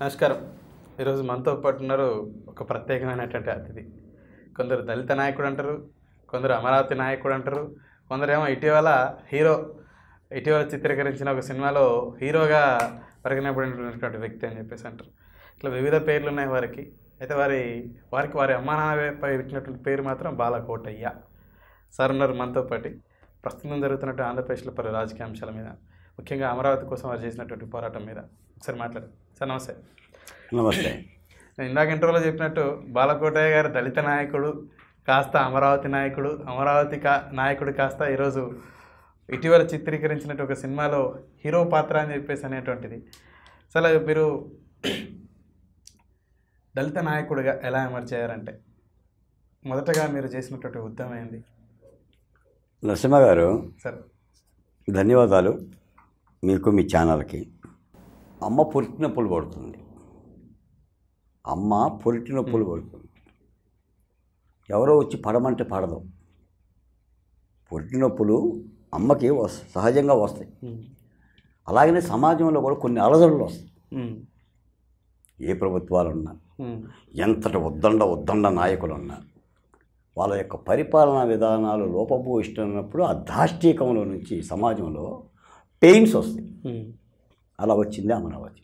నమస్కారం. ఈరోజు మనతో పాటు ఉన్నారు ఒక ప్రత్యేకమైనటువంటి అతిథి. కొందరు దళిత నాయకుడు అంటారు, కొందరు అమరావతి నాయకుడు అంటారు, కొందరేమో ఇటీవల చిత్రీకరించిన ఒక సినిమాలో హీరోగా పరిగణింపబడినటువంటి వ్యక్తి అని చెప్పేసి అంటారు. ఇట్లా వివిధ పేర్లు ఉన్నాయి వారికి. అయితే వారి అమ్మా నాన్నపై పెట్టినటువంటి పేరు మాత్రం బాలకోటయ్య. సార్ ఉన్నారు మనతో పాటు. ప్రస్తుతం జరుగుతున్నట్టు ఆంధ్రప్రదేశ్లో పలు రాజకీయ అంశాల మీద, ముఖ్యంగా అమరావతి కోసం వారు చేసినటువంటి పోరాటం మీద ఒకసారి మాట్లాడారు. సార్ నమస్తే. నమస్తే. నేను ఇందాక ఇంటర్వ్యూలో చెప్పినట్టు బాలకోటయ్య గారు దళిత నాయకుడు కాస్త అమరావతి నాయకుడు, నాయకుడు కాస్త ఈరోజు ఇటీవల చిత్రీకరించినట్టు ఒక సినిమాలో హీరో పాత్ర అని చెప్పేసి అనేటువంటిది. అసలు మీరు దళిత నాయకుడిగా ఎలా ఎమర్జ్ అయ్యారంటే మొదటగా మీరు చేసినటువంటి ఉద్యమం ఏంది? నరసింహ గారు, సార్ ధన్యవాదాలు మీకు, మీ ఛానల్కి. అమ్మ పొరిటి నొప్పులు పడుతుంది. అమ్మ పొరిటి నొప్పులు పడుతుంది. ఎవరో వచ్చి పడమంటే పడదు. పొరిటి నొప్పులు అమ్మకి సహజంగా వస్తాయి. అలాగనే సమాజంలో కూడా కొన్ని అలజడులు వస్తాయి. ఏ ప్రభుత్వాలు ఉన్నా, ఎంతటి ఉద్దండ నాయకులు ఉన్నా, వాళ్ళ యొక్క పరిపాలనా విధానాలు లోపభూయిష్టమైనప్పుడు ఆ దాష్టీకంలో నుంచి సమాజంలో పెయిన్స్ వస్తాయి. అలా వచ్చింది అమరావతి.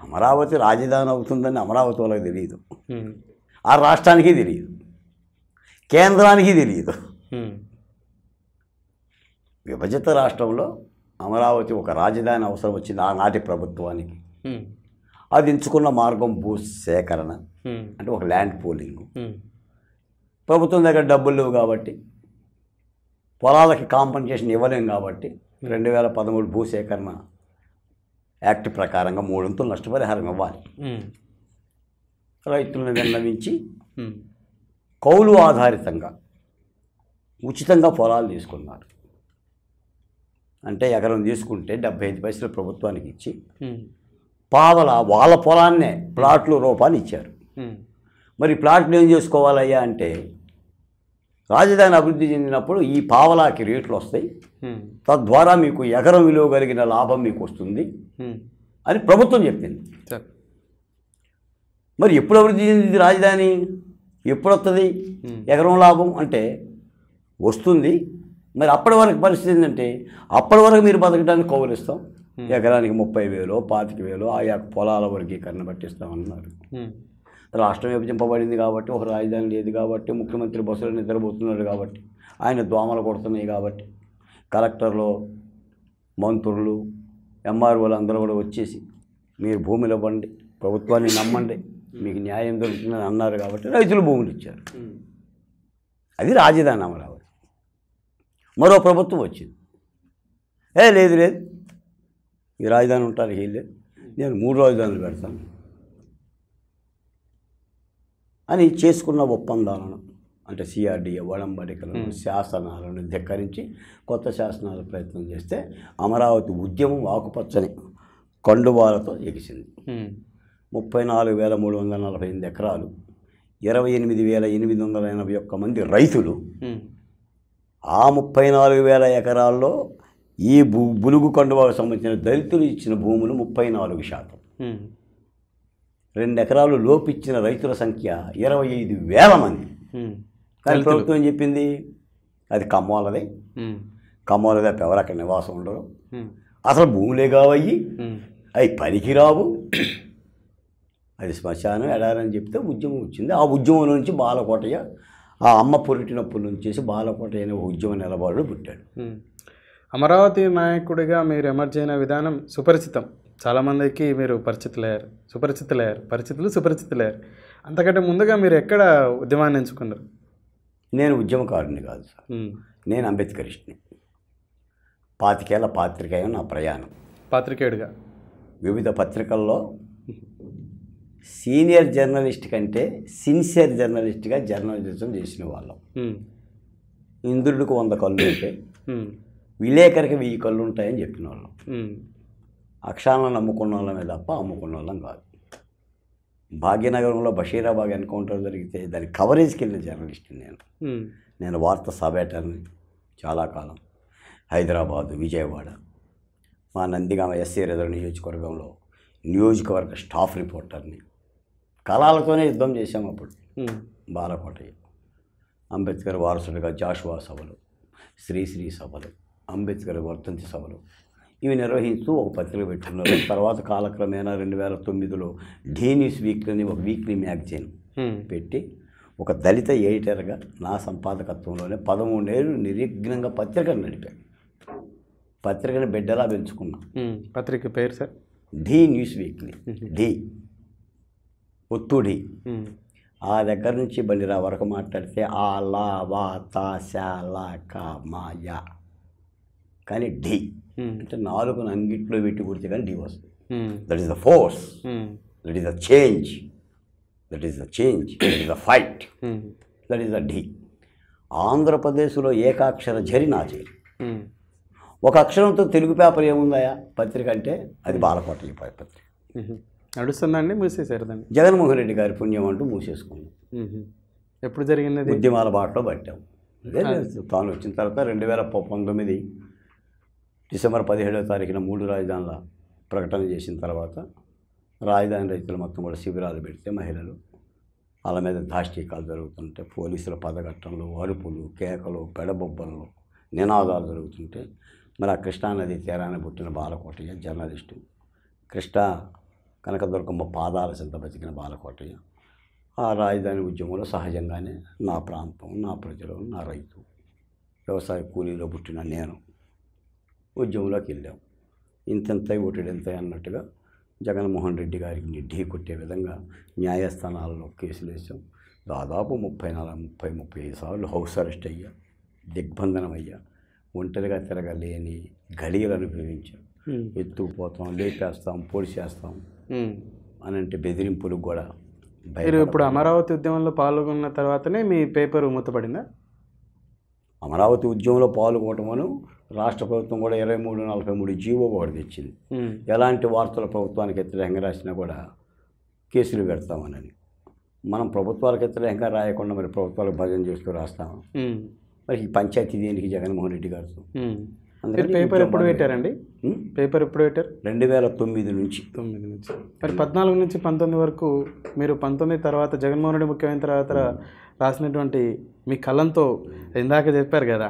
అమరావతి రాజధాని అవుతుందని అమరావతి వాళ్ళకి తెలియదు, ఆ రాష్ట్రానికి తెలియదు, కేంద్రానికి తెలియదు. విభజిత రాష్ట్రంలో అమరావతి ఒక రాజధాని అవసరం వచ్చింది ఆనాటి ప్రభుత్వానికి. అది ఎంచుకున్న మార్గం భూ సేకరణ, అంటే ఒక ల్యాండ్ పూలింగ్. ప్రభుత్వం దగ్గర డబ్బులు లేవు కాబట్టి, పొలాలకి కాంపన్సేషన్ ఇవ్వలేం కాబట్టి 2013 భూసేకరణ యాక్ట్ ప్రకారంగా 3 నష్టపరిహారం ఇవ్వాలి. రైతులను విన్నవించి కౌలు ఆధారితంగా ఉచితంగా పొలాలు తీసుకున్నారు. అంటే ఎకరం తీసుకుంటే 75 పైసలు ప్రభుత్వానికి ఇచ్చి పావల వాళ్ళ పొలాన్నే ప్లాట్లు రూపాయలు ఇచ్చారు. మరి ప్లాట్లు ఏం చేసుకోవాలయ్యా అంటే, రాజధాని అభివృద్ధి చెందినప్పుడు ఈ పావలాకి రేట్లు వస్తాయి, తద్వారా మీకు ఎకరం విలువ కలిగిన లాభం మీకు వస్తుంది అని ప్రభుత్వం చెప్పింది. మరి ఎప్పుడు అభివృద్ధి చెందింది రాజధాని? ఎప్పుడు వస్తుంది ఎకరం లాభం అంటే? వస్తుంది. మరి అప్పటి వరకు పరిస్థితి ఏంటంటే, అప్పటి వరకు మీరు బతకడానికి కౌలు ఇస్తాం, ఎకరానికి 30,000 25,000 ఆయా పొలాల వర్గీకరణ పట్టిస్తామన్నారు. రాష్ట్రం విభజింపబడింది కాబట్టి, ఒక రాజధాని లేదు కాబట్టి, ముఖ్యమంత్రి బస్సులో నిద్రపోతున్నాడు కాబట్టి, ఆయన దోమలు కొడుతున్నాయి కాబట్టి, కలెక్టర్లు, మంత్రులు, ఎంఆర్ఓలు అందరూ కూడా వచ్చేసి మీరు భూములు ఇవ్వండి, ప్రభుత్వాన్ని నమ్మండి, మీకు న్యాయం దొరుకుతుందని అన్నారు కాబట్టి రైతులు భూములు ఇచ్చారు. అది రాజధాని అమరావతి. మరో ప్రభుత్వం వచ్చింది, లేదు ఈ రాజధాని ఉంటానికి వెళ్ళలేదు, నేను 3 రాజధానులు పెడతాను అని చేసుకున్న ఒప్పందాలను, అంటే సిఆర్డీఏ ఒడంబడికలను, శాసనాలను ధిక్కరించి కొత్త శాసనాల ప్రయత్నం చేస్తే అమరావతి ఉద్యమం ఆకుపచ్చని కండువాలతో ఎగిసింది. 34,348 ఎకరాలు, 28,881 మంది రైతులు. ఆ 34,000 ఎకరాల్లో ఈ బులుగు కండువాకు సంబంధించిన దళితులు ఇచ్చిన భూములు 34%. 2 ఎకరాలు లోపిచ్చిన రైతుల సంఖ్య 25,000 మంది. కానీ ప్రభుత్వం ఏం చెప్పింది? అది కమ్మోలదే, కమ్మోలదే, ఎవరు అక్కడ నివాసం ఉండరు, అసలు భూములే కావయ్యి, అవి పనికిరావు, అది శ్మశానం ఎడారని చెప్తే ఉద్యమం వచ్చింది. ఆ ఉద్యమం నుంచి బాలకోటయ్య, ఆ అమ్మ పొరిటినప్పటి నుంచి బాలకోటయ్య అనే ఉద్యమ నిలబడు పుట్టాడు. అమరావతి నాయకుడిగా మీరు ఎమర్జ్ అయిన విధానం సుపరిచితం. చాలామందికి మీరు సుపరిచితులయ్యారు. అంతకంటే ముందుగా మీరు ఎక్కడ ఉద్యమాన్ని ఎంచుకున్నారు? నేను ఉద్యమకారుని కాదు సార్, నేను అంబేద్కరిస్ట్ని. 25 ఏళ్ల పాత్రికేయం నా ప్రయాణం. పాత్రికేయుడిగా వివిధ పత్రికల్లో సీనియర్ జర్నలిస్ట్ కంటే సిన్సియర్ జర్నలిస్ట్గా జర్నలిజం చేసిన వాళ్ళం. ఇంద్రుడికి 100 కళ్ళు ఉంటే విలేకరికి 1000 కళ్ళు ఉంటాయని చెప్పిన వాళ్ళం. అక్షరాలను నమ్ముకున్న వాళ్ళమే తప్ప అమ్ముకున్న వాళ్ళం కాదు. భాగ్యనగరంలో బషీరాబాగ్ ఎన్కౌంటర్ జరిగితే దాని కవరేజ్కి వెళ్ళిన జర్నలిస్ట్ నేను వార్త సబేటర్ని చాలా కాలం. హైదరాబాదు, విజయవాడ, మా నందిగామ ఎస్సీ రిజర్వ్ నియోజకవర్గంలో నియోజకవర్గ స్టాఫ్ రిపోర్టర్ని. కళాలతోనే యుద్ధం చేశాం అప్పుడు. బాలకోటయ్య అంబేద్కర్ వారసుడిగా జాషువా సభలు, శ్రీశ్రీ సభలు, అంబేద్కర్ వర్ధంతి సభలు ఇవి నిర్వహిస్తూ ఒక పత్రిక పెట్టుకున్నారు. తర్వాత కాలక్రమేణా 2009లో ఢీ న్యూస్ వీక్లీ అని ఒక వీక్లీ మ్యాగజైన్ పెట్టి ఒక దళిత ఎడిటర్గా నా సంపాదకత్వంలోనే 13 ఏళ్ళు నిర్విఘ్నంగా పత్రికను నడిపాను. పత్రికను బిడ్డలా పెంచుకున్నా. పత్రిక పేరు సార్ ఢీ న్యూస్ వీక్లీ. ఢీ ఒత్తుడి. ఆ దగ్గర నుంచి బండిరా వరకు మాట్లాడితే ఆ లా వా తా శా లా కా మా యా కానీ ఢీ అంటే 4 అంగిట్లో పెట్టి కుడితే కానీ ఢీ వస్తుంది. That is the force, that is the change, that is the change, that is the fight, that is the ఢీ. ఆంధ్రప్రదేశ్లో ఏకాక్షర ఝరి నా చేరి. ఒక అక్షరంతో తెలుగు పేపర్ ఏముందాయా పత్రిక అంటే అది బాలకోటయ్య పత్రిక. నడుస్తుందండి, మూసేశారు దాన్ని. జగన్మోహన్ రెడ్డి గారి పుణ్యం అంటూ మూసేసుకున్నాం. ఎప్పుడు జరిగింది? ఉద్యమాల బాటలో పట్టాం. అదే తాను వచ్చిన తర్వాత 2019 డిసెంబర్ 17వ తారీఖున 3 రాజధానుల ప్రకటన చేసిన తర్వాత రాజధాని రైతులు మొత్తం కూడా శిబిరాలు పెడితే మహిళలు వాళ్ళ మీద దాష్టీకాలు జరుగుతుంటే, పోలీసుల పదఘట్టంలో అరుపులు, కేకలు, పెడబొబ్బలు, నినాదాలు జరుగుతుంటే మరి ఆ కృష్ణానది తీరాన పుట్టిన బాలకోటయ్య జర్నలిస్టు, కృష్ణా కనకదుర్గమ్మ పాదాల చెంత బతికిన బాలకోటయ్య ఆ రాజధాని ఉద్యమంలో సహజంగానే నా ప్రాంతం, నా ప్రజలు, నా రైతు, వ్యవసాయ కూలీలో పుట్టిన నేను ఉద్యమంలోకి వెళ్ళాం. ఇంతెంత ఓటెడెంత అన్నట్టుగా జగన్మోహన్ రెడ్డి గారికి ఢీ కొట్టే విధంగా న్యాయస్థానాల్లో కేసులు వేసాం. దాదాపు 35 సార్లు హౌస్ అరెస్ట్ అయ్యా, దిగ్బంధనం అయ్యా, ఒంటరిగా తిరగలేని గడియలు అనుభవించాం. ఎత్తుకుపోతాం, లేపేస్తాం, పొడిచేస్తాం అని అంటే బెదిరింపులకు కూడా. మీరు ఇప్పుడు అమరావతి ఉద్యమంలో పాల్గొన్న తర్వాతనే మీ పేపర్ మూతపడిందా? అమరావతి ఉద్యమంలో పాల్గొనటమను రాష్ట్ర ప్రభుత్వం కూడా 2343 జీవో ఒకటి తెచ్చింది. ఎలాంటి వార్తలు ప్రభుత్వానికి వ్యతిరేకంగా రాసినా కూడా కేసులు పెడతామని. మనం ప్రభుత్వాలకు వ్యతిరేకంగా రాయకుండా మరి ప్రభుత్వాలకు భజన చేస్తూ రాస్తాము. మరి ఈ పంచాయతీ దేనికి జగన్మోహన్ రెడ్డి గారితో? పేపర్ ఎప్పుడు పెట్టారండి? పేపర్ ఎప్పుడు పెట్టారు? 2009 నుంచి. మరి 14 నుంచి 19 వరకు మీరు 19 తర్వాత జగన్మోహన్ రెడ్డి ముఖ్యమైన తర్వాత రాసినటువంటి మీ కలంతో ఇందాక చెప్పారు కదా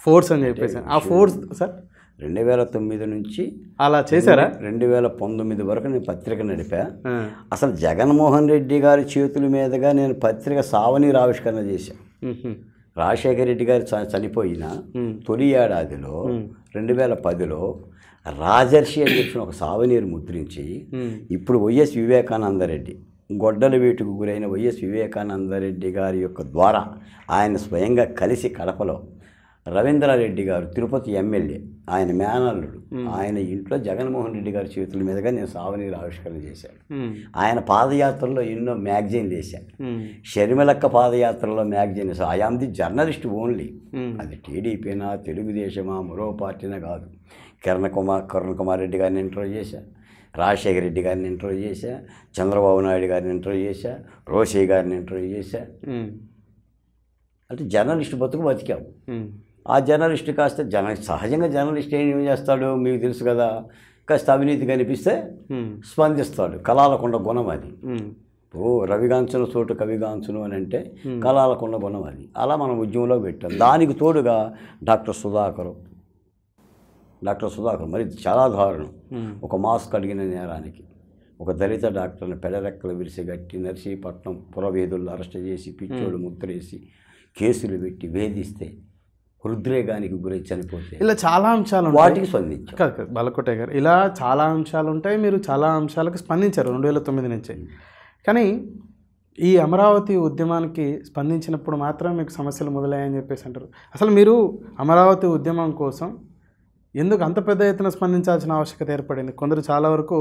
ఫోర్స్ అని చెప్పేసి, ఆ ఫోర్స్ సార్ 2009 నుంచి అలా చేశారా? 2019 వరకు నేను పత్రిక నడిపా. అసలు జగన్మోహన్ రెడ్డి గారి చేతుల మీదుగా నేను పత్రిక సావనీరు ఆవిష్కరణ చేశాను. రాజశేఖర రెడ్డి గారు చనిపోయిన తొలి ఏడాదిలో 2010లో రాజర్షి అని చెప్పిన ఒక సావనీరు ముద్రించి ఇప్పుడు వైఎస్ వివేకానందరెడ్డి, గొడ్డల వేటుకు గురైన వైఎస్ వివేకానందరెడ్డి గారి యొక్క ద్వారా ఆయన స్వయంగా కలిసి కడపలో రవీంద్రారెడ్డి గారు తిరుపతి ఎమ్మెల్యే, ఆయన మేనల్లుడు, ఆయన ఇంట్లో జగన్మోహన్ రెడ్డి గారి చేతుల మీదుగా నేను సావనీరు ఆవిష్కరణ చేశాను. ఆయన పాదయాత్రలో ఎన్నో మ్యాగజైన్లు వేశాను. షర్మిలక్క పాదయాత్రలో magazine I am the journalist only. అది టీడీపీనా, తెలుగుదేశమా, మరో పార్టీనా కాదు. కిరణ్ కుమార్ రెడ్డి గారిని ఇంటర్వ్యూ చేశా, రాజశేఖర రెడ్డి గారిని ఇంటర్వ్యూ చేశా, చంద్రబాబు నాయుడు గారిని ఇంటర్వ్యూ చేశా, రోషయ్య గారిని ఇంటర్వ్యూ చేశా. అంటే జర్నలిస్ట్ బతికాము. ఆ జర్నలిస్ట్ కాస్త సహజంగా జర్నలిస్ట్ ఏం చేస్తాడు మీకు తెలుసు కదా, కాస్త అవినీతి కనిపిస్తే స్పందిస్తాడు. కళాలకొండ గుణం అది. రవిగాంచును చోటు కవిగాంచును అని అంటే కళాలకొండ గుణం అది. అలా మనం ఉద్యమంలో పెట్టాం. దానికి తోడుగా డాక్టర్ సుధాకర్ మరి చాలా దారుణం. ఒక మాస్క్ అడిగిన నేరానికి ఒక దళిత డాక్టర్ని పెడరెక్కలు విరిసిగట్టి నర్సీపట్నం పురవేదుల్లో అరెస్ట్ చేసి పిచ్చోడు ముద్రేసి కేసులు పెట్టి వేధిస్తే హృద్రేగానికి గురై చనిపోతే ఇలా చాలా అంశాలు వాటికి స్పందించారు. బాలకోటయ్య గారు ఇలా చాలా అంశాలు ఉంటాయి. మీరు చాలా అంశాలకు స్పందించారు 2009 నుంచి. కానీ ఈ అమరావతి ఉద్యమానికి స్పందించినప్పుడు మాత్రం మీకు సమస్యలు మొదలయ్యాయని చెప్పేసి అంటారు. అసలు మీరు అమరావతి ఉద్యమం కోసం ఎందుకు అంత పెద్ద ఎత్తున స్పందించాల్సిన ఆవశ్యకత ఏర్పడింది? కొందరు చాలా వరకు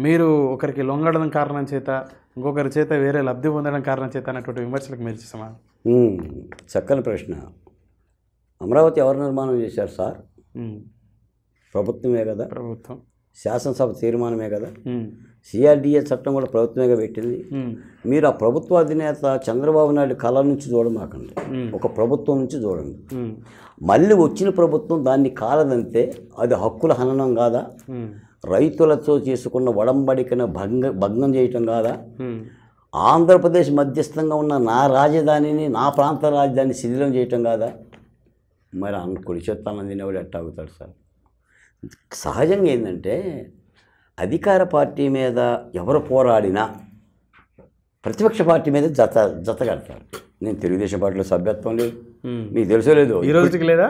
మీరు ఒకరికి లొంగడం కారణం చేత, ఇంకొకరి చేత వేరే లబ్ధి పొందడం కారణం చేత అనేటువంటి విమర్శలకు మీరు సమాధానం. చక్కని ప్రశ్న. అమరావతి ఎవరు నిర్మాణం చేశారు సార్? ప్రభుత్వమే కదా. ప్రభుత్వం. శాసనసభ తీర్మానమే కదా. సిఆర్డిఏ చట్టం కూడా ప్రభుత్వమేగా పెట్టింది. మీరు ఆ ప్రభుత్వ అధినేత చంద్రబాబు నాయుడు కళ నుంచి చూడమాకండి, ఒక ప్రభుత్వం నుంచి చూడండి. మళ్ళీ వచ్చిన ప్రభుత్వం దాన్ని కాలదంతే అది హక్కుల హననం కాదా? రైతులతో చేసుకున్న ఒడంబడికను భంగం చేయటం కాదా? ఆంధ్రప్రదేశ్ మధ్యస్థంగా ఉన్న నా రాజధానిని, నా ప్రాంత రాజధానిని శిథిలం చేయటం కాదా? మరి కుడి చెత్తానం తినేవాడు ఎట్ట అవుతాడు సార్? సహజంగా ఏంటంటే అధికార పార్టీ మీద ఎవరు పోరాడినా ప్రతిపక్ష పార్టీ మీద జత కడతారు. నేను తెలుగుదేశం పార్టీలో సభ్యత్వం లేదు, మీకు తెలుసో లేదు, ఈ రోజుకి లేదా?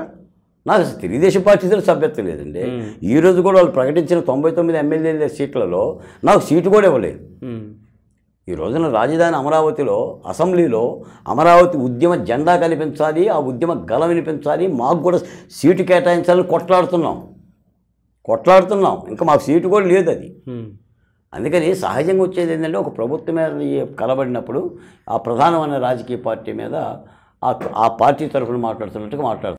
నాకు అసలు తెలుగుదేశం పార్టీలో సభ్యత్వం లేదండి. ఈరోజు కూడా వాళ్ళు ప్రకటించిన 99 ఎమ్మెల్యేల సీట్లలో నాకు సీటు కూడా ఇవ్వలేదు. ఈ రోజున రాజధాని అమరావతిలో అసెంబ్లీలో అమరావతి ఉద్యమ జెండా కనిపించాలి, ఆ ఉద్యమ గల వినిపించాలి, మాకు కూడా సీటు కేటాయించాలని కొట్లాడుతున్నాం. ఇంకా మాకు సీటు కూడా లేదు అది. అందుకని సహజంగా వచ్చేది ఏంటంటే ఒక ప్రభుత్వం మీద కలబడినప్పుడు ఆ ప్రధానమైన రాజకీయ పార్టీ మీద ఆ పార్టీ తరఫున మాట్లాడుతున్నట్టుగా మాట్లాడుతున్నారు.